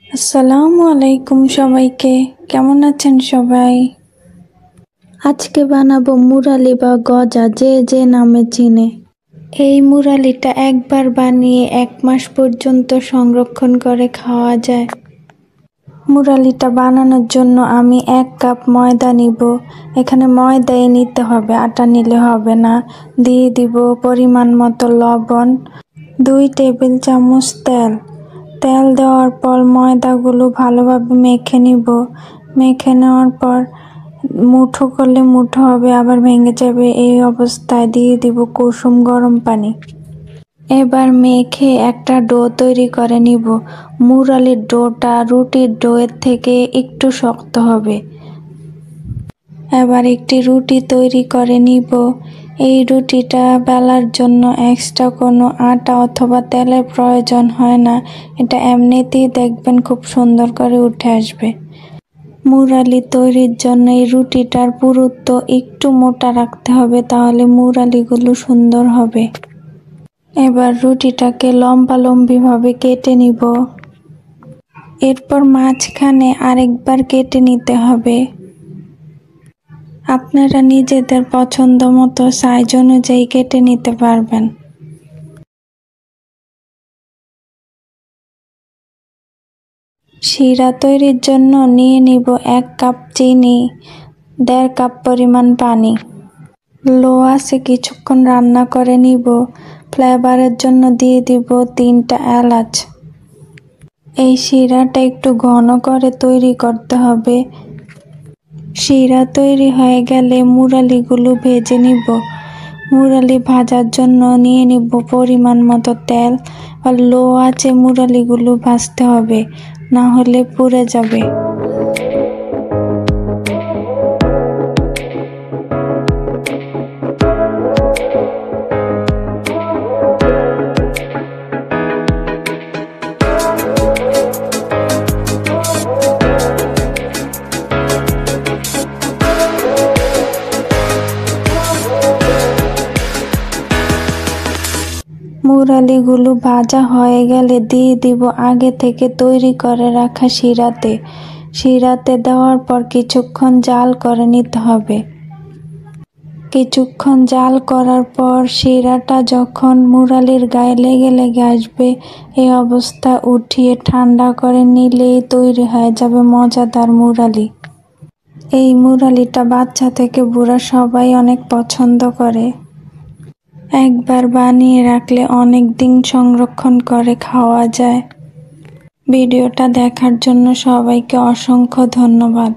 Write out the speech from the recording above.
আসসালামু আলাইকুম সবাইকে, কেমন আছেন সবাই? আজকে বানাবো মুরালি বা গজা, যে যে নামে চিনে। এই মুরালিটা একবার বানিয়ে 1 মাস পর্যন্ত সংরক্ষণ করে খাওয়া যায়। মুরালিটা বানানোর জন্য আমি 1 কাপ ময়দা নিব। এখানে ময়দাই নিতে হবে, আটা নিলে হবে না। দিয়ে দিব পরিমাণ মতো লবণ, 2 টেবিল চামচ তেল। তেল দেওয়ার পর ময়দাগুলো ভালোভাবে মেখে নিব। মেখে নেওয়ার পর মুঠো করলে মুঠো হবে, আবার ভেঙে যাবে। এই অবস্থায় দিয়ে দিব কুসুম গরম পানি। এবার মেখে একটা ডো তৈরি করে নিব। মুরালির ডোটা রুটির ডোয়ের থেকে একটু শক্ত হবে। এবার একটি রুটি তৈরি করে নিব। এই রুটিটা বেলার জন্য এক্সট্রা কোনো আটা অথবা তেলের প্রয়োজন হয় না। এটা এমনিতেই দেখবেন খুব সুন্দর করে উঠে আসবে। মুরালি তৈরির জন্য এই রুটিটার পুরুত্ব একটু মোটা রাখতে হবে, তাহলে মুরালিগুলো সুন্দর হবে। এবার রুটিটাকে লম্বালম্বিভাবে কেটে নিব। এরপর মাঝখানে আরেকবার কেটে নিতে হবে। আপনারা নিজেদের পছন্দ মতো সাইজ অনুযায়ী কেটে নিতে পারবেন। শিরা তৈরির জন্য নিয়ে নিব 1 কাপ চিনি, 1.5 কাপ পরিমাণ পানি। লো আঁচে কিছুক্ষণ রান্না করে নিব। ফ্লেভারের জন্য দিয়ে দিব 3টা এলাচ। এই শিরাটা একটু ঘন করে তৈরি করতে হবে। শিরা তৈরি হয়ে গেলে মুরালিগুলো ভেজে নিব। মুরালি ভাজার জন্য নিয়ে নিব পরিমাণ মতো তেল। আর লো আঁচে মুরালিগুলো ভাজতে হবে, না হলে পুড়ে যাবে। মুরালিগুলো ভাজা হয়ে গেলে দিয়ে দিব আগে থেকে তৈরি করে রাখা শিরাতে। শিরাতে দেওয়ার পর কিছুক্ষণ জাল করে নিতে হবে। কিছুক্ষণ জাল করার পর শিরাটা যখন মুরালির গায়ে লেগে লেগে আসবে, এই অবস্থা উঠিয়ে ঠান্ডা করে নিলেই তৈরি হয়ে যাবে মজাদার মুরালি। এই মুরালিটা বাচ্চা থেকে বুড়া সবাই অনেক পছন্দ করে। একবার বানিয়ে রাখলে অনেক দিন সংরক্ষণ করে খাওয়া যায়। ভিডিওটা দেখার জন্য সবাইকে অসংখ্য ধন্যবাদ।